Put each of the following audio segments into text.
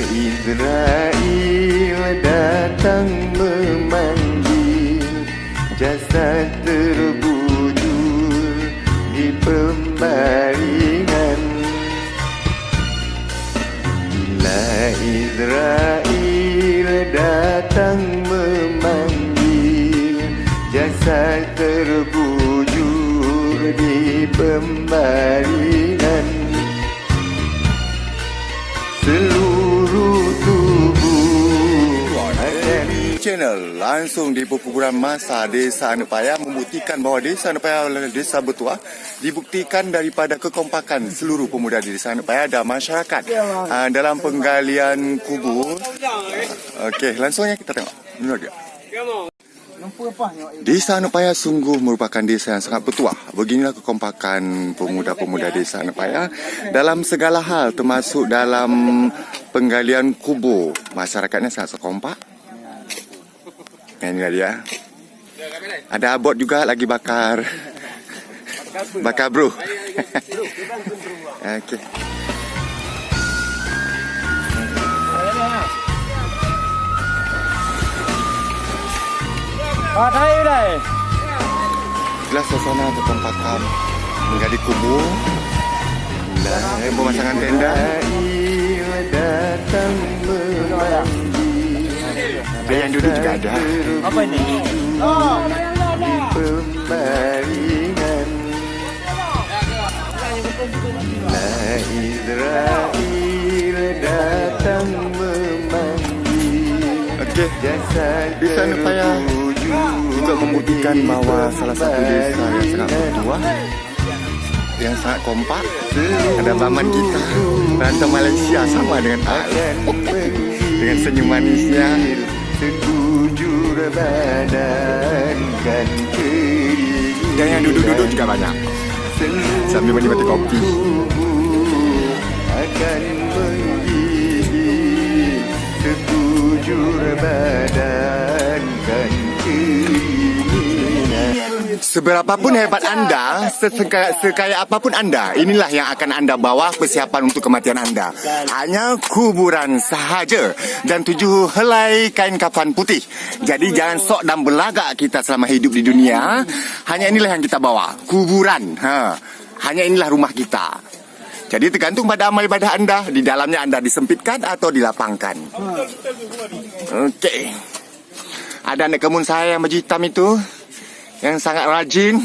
Israel datang memanggil, jasad terbujur di pembaringan. Bila Israel datang memanggil, jasad terbujur di pembaringan. Seluruh tubuh channel langsung di perkuburan masa Desa Anak Payah membuktikan bahawa Desa Anak Payah adalah desa bertuah, dibuktikan daripada kekompakan seluruh pemuda di Desa Anak Payah dan masyarakat dalam penggalian kubur. Okey, langsungnya kita tengok. Ini dia. Desa Anak Payah sungguh merupakan desa yang sangat bertuah. Beginilah kekompakan pemuda-pemuda Desa Anak Payah dalam segala hal, termasuk dalam penggalian kubur. Masyarakatnya sangat sekompak. Inilah dia. Ada abot juga lagi bakar. Bakar bro. Okey. Inilah suasana kekompakan menggali kubur dan pemasangan tenda. Yang duduk juga ada. Apa ini? Pembaringan. Israel datang memanggil. Okey. Desa Anak Payah juga membuktikan bahawa salah satu desa yang sangat bertuah, yang sangat kompak. Ada baman kita rantau Malaysia sama dengan dengan senyum manisnya. Sekujur badan kan kering. Dan yang duduk-duduk juga banyak sambil menikmati kopi. Akan menggigit sekujur badan kan kering. Seberapapun hebat anda, sekaya apapun anda, inilah yang akan anda bawa persiapan untuk kematian anda. Hanya kuburan sahaja dan 7 helai kain kafan putih. Jadi jangan sok dan belagak kita selama hidup di dunia. Hanya inilah yang kita bawa, kuburan. Hanya inilah rumah kita. Jadi tergantung pada amal ibadah anda. Di dalamnya anda disempitkan atau dilapangkan. Okey. Ada anak kemun saya yang baju hitam itu, yang sangat rajin,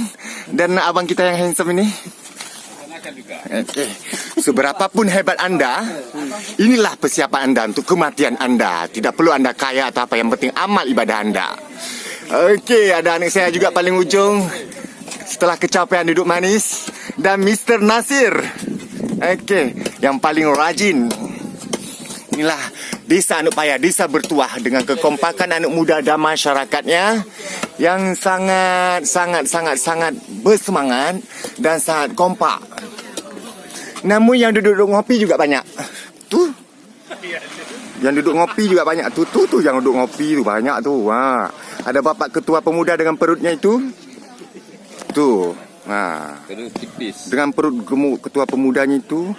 dan abang kita yang handsome ini. Okay. Seberapapun hebat anda, inilah persiapan anda untuk kematian anda. Tidak perlu anda kaya atau apa, yang penting amal ibadah anda. Okey, ada anak saya juga paling ujung setelah kecapean duduk manis, dan Mr. Nasir. Okey, yang paling rajin. Inilah Desa Anak Payah, desa bertuah dengan kekompakan anak muda dan masyarakatnya yang sangat bersemangat dan sangat kompak. Namun yang duduk ngopi juga banyak. Tu. Yang duduk ngopi juga banyak. Tu yang duduk ngopi tu banyak tu. Ada bapak ketua pemuda dengan perutnya itu. Tu. Dengan perut gemuk ketua pemudanya itu,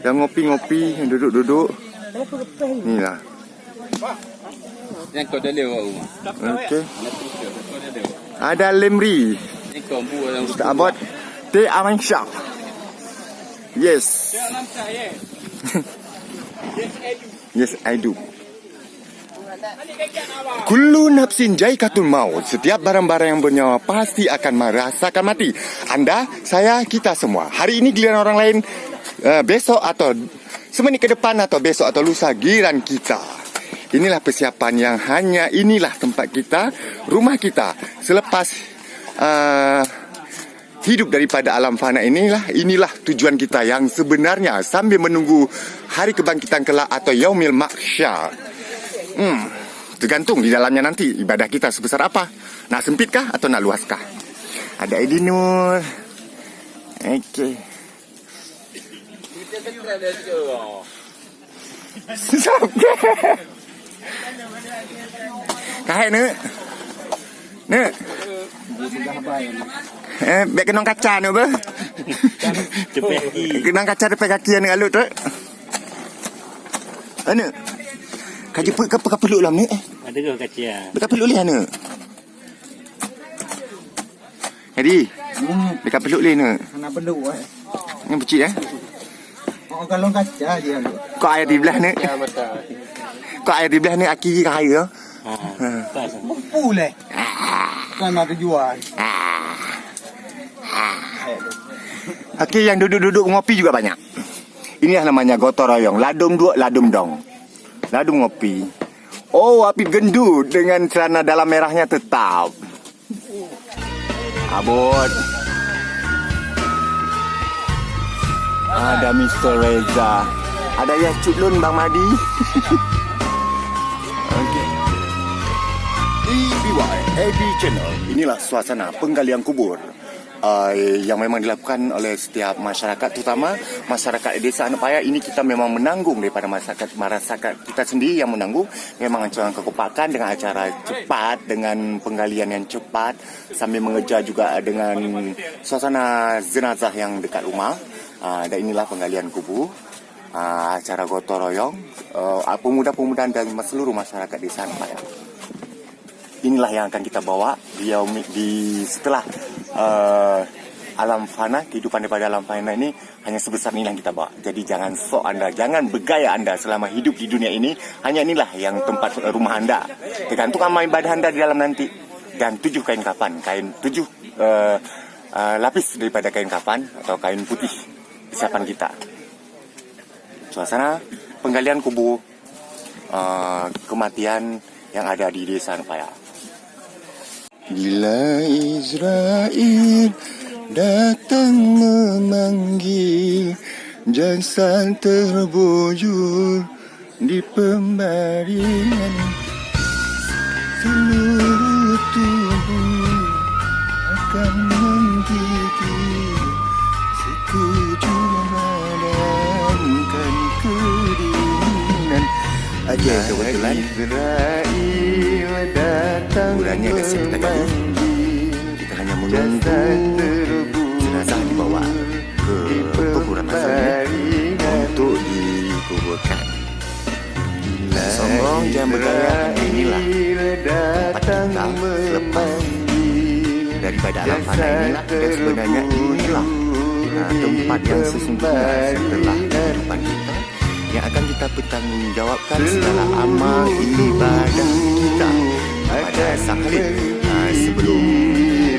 yang ngopi-ngopi, yang duduk-duduk. Inilah. Yang kau dah lewat. Okey. Ada Lemri. Ustaz Abad Teh Aman Shah. Yes. Yes, I do. Kullu nafsin jaikatul maut. Setiap barang-barang yang bernyawa pasti akan merasakan mati. Anda, saya, kita semua. Hari ini giliran orang lain, besok atau semenit ke depan atau besok atau lusa giliran kita. Inilah persiapan yang hanya inilah tempat kita, rumah kita. Selepas hidup daripada alam fana inilah tujuan kita yang sebenarnya sambil menunggu hari kebangkitan kelak atau yaumil mahsyar. Tergantung di dalamnya nanti ibadah kita sebesar apa. Nak sempitkah atau nak luaskah? Ada Edi Nur. Okey. Kahit ni. Biar kenang kaca ni apa? Kenang kaca depan kaki ni alut tu. Ana. Kaji apa peluk lah ni? Ada ke kacang? Dekat peluk leh ana. Jadi, dekat peluk leh ana. Nak peluk Yang kecil Oh, kalau kaca dia tu. Kau air di belah ni. Ya, betul. Kau air di belah ni aki ke air. Pas. Mampu leh. Kan ada jual. Aki yang duduk-duduk ngopi juga banyak. Inilah namanya gotong royong. Ladum dua, ladum dong. Ladum ngopi. Oh, api gendut dengan celana dalam merahnya tetap. Abot. Ada Mr. Reza. Ada yang Cutlun Bang Madi. Okey. EBY AB Channel. Inilah suasana penggalian kubur yang memang dilakukan oleh setiap masyarakat, terutama masyarakat desa Anak Payah. Ini kita memang menanggung daripada masyarakat kita sendiri yang menanggung. Memang acara kekompakan dengan acara cepat, dengan penggalian yang cepat, sambil mengejar juga dengan suasana jenazah yang dekat rumah. Dan inilah penggalian kubur, acara gotong royong, pemuda-pemuda dan seluruh masyarakat desa Anak Payah. Inilah yang akan kita bawa setelah alam fana, kehidupan daripada alam fana ini hanya sebesar ini yang kita bawa. Jadi jangan sok anda, jangan bergaya anda selama hidup di dunia ini. Hanya inilah yang tempat rumah anda. Tergantung amal ibadah anda di dalam nanti. Dan 7 kain kafan, 7 lapis daripada kain kafan atau kain putih persiapan kita. Suasana penggalian kubur kematian yang ada di desa Anak Payah. Bila Israel datang memanggil, jasad terbujur di pembaringan, seluruh tubuh akan menggigil, sekujur memadamkan kedinginan. Okey, kebetulan bulannya kasih kita gabung. Kita hanya menunggu jenazah dibawa ke kuburan masal untuk dikuburkan. Sombong jangan bergaya. Inilah tempat kita selepas daripada alam fana inilah. Dan sebenarnya inilah tempat yang sesungguhnya setelah kehidupan kita, yang akan kita bertanggungjawabkan segala amal ibadah kita pada Sang Khalid sebelum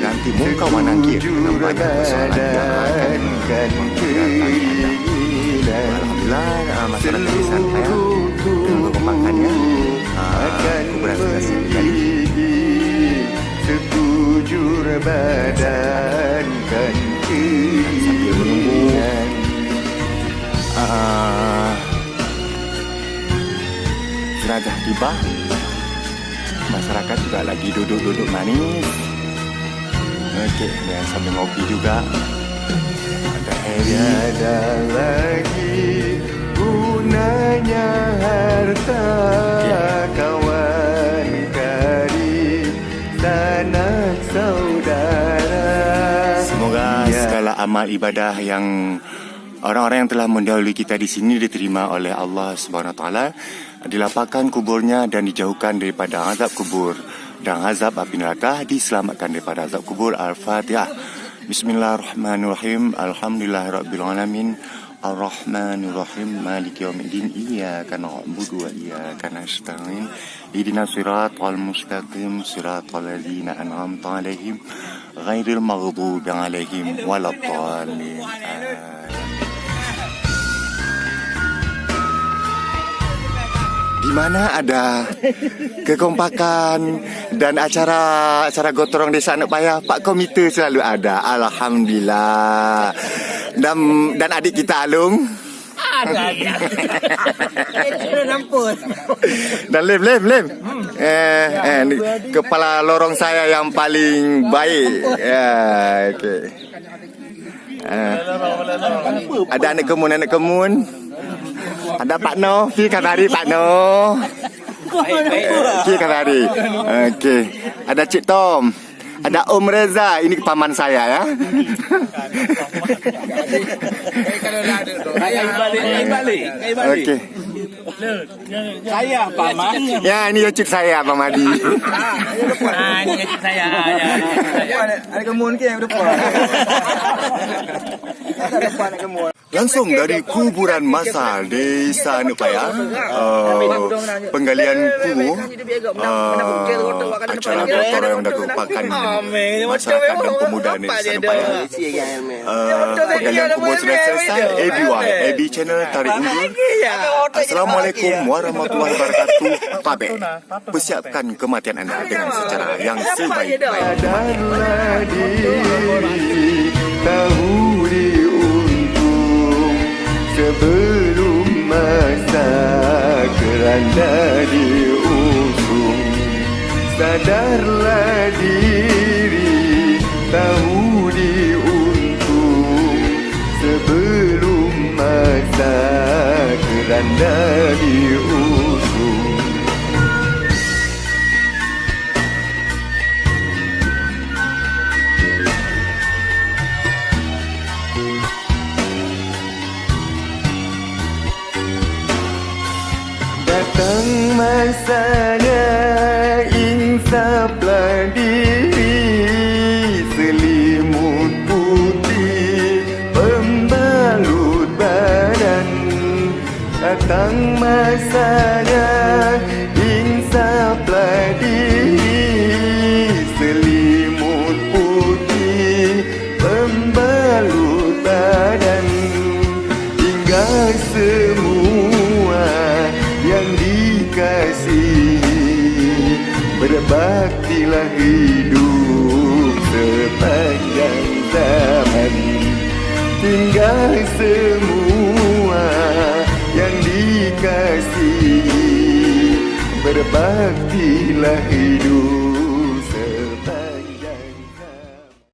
nanti muka wanangkir dengan banyak persoalan yang akan mendatangi anda. Alhamdulillah, masyarakat di Anak Payah dengan kekompakannya kuburan sudah siap kembali. Sekujur badan kan sambil menunggu jenazah tiba. Masyarakat juga lagi duduk-duduk manis. Okey, dan sambil ngopi juga. Ada tiada lagi gunanya harta, kawan karib sanak saudara. Semoga segala amal ibadah yang orang-orang yang telah mendahului kita di sini diterima oleh Allah Subhanahu Wa Taala, dilapangkan kuburnya dan dijauhkan daripada azab kubur dan azab api neraka, diselamatkan daripada azab kubur. Al-Fatihah. Bismillahirrahmanirrahim. Alhamdulillahirabbil alamin. Ar-Rahmanirrahim. Maliki yaumiddin. Iyyaka na'budu wa iyyaka nasta'in. Ihdinas siratal mustaqim. Siratal ladzina an'amta 'alaihim ghairil maghdubi 'alaihim waladdallin. Di mana ada kekompakan dan acara gotong royong desa Anak Payah, Pak Komite selalu ada. Alhamdulillah. Dan adik kita Alung. Ada. Dia nampak. Dan Lem. Ni kepala lorong saya yang paling baik. Ya, okey. Ada anak kemun. Ada Pak No, Pi Kanari Pak No. Pi Kanari. Okey. Ada Cik Tom. Ada Om Reza, ini paman saya ya. Okey. Saya paman. Ya, ini cucu saya Pak Madi. Ini kecil saya. Ada kemun ke yang depan? Ada depan ada kemun. Langsung dari kuburan masal Desa Nepaya, penggalian kubu, acara gotong royong dah merupakan masyarakat dan pemuda Desa Nepaya. Penggalian kubu sudah selesai. AB Channel tarik undur. Assalamualaikum warahmatullahi wabarakatuh. Pabe, persiapkan kematian anda dengan secara yang sebaik-baik. Sadarlah diri, tahu diuntung sebelum masa keranda diusung. Sadarlah diri, tahu diuntung sebelum masa keranda diusung. Datang masanya insaflah diri, selimut putih pembalut badan. Datang masanya insaflah diri, selimut putih pembalut badan. Hingga semua yang dikasihi, berbaktilah hidup sepanjang zaman. Hingga semua yang dikasihi, berbaktilah hidup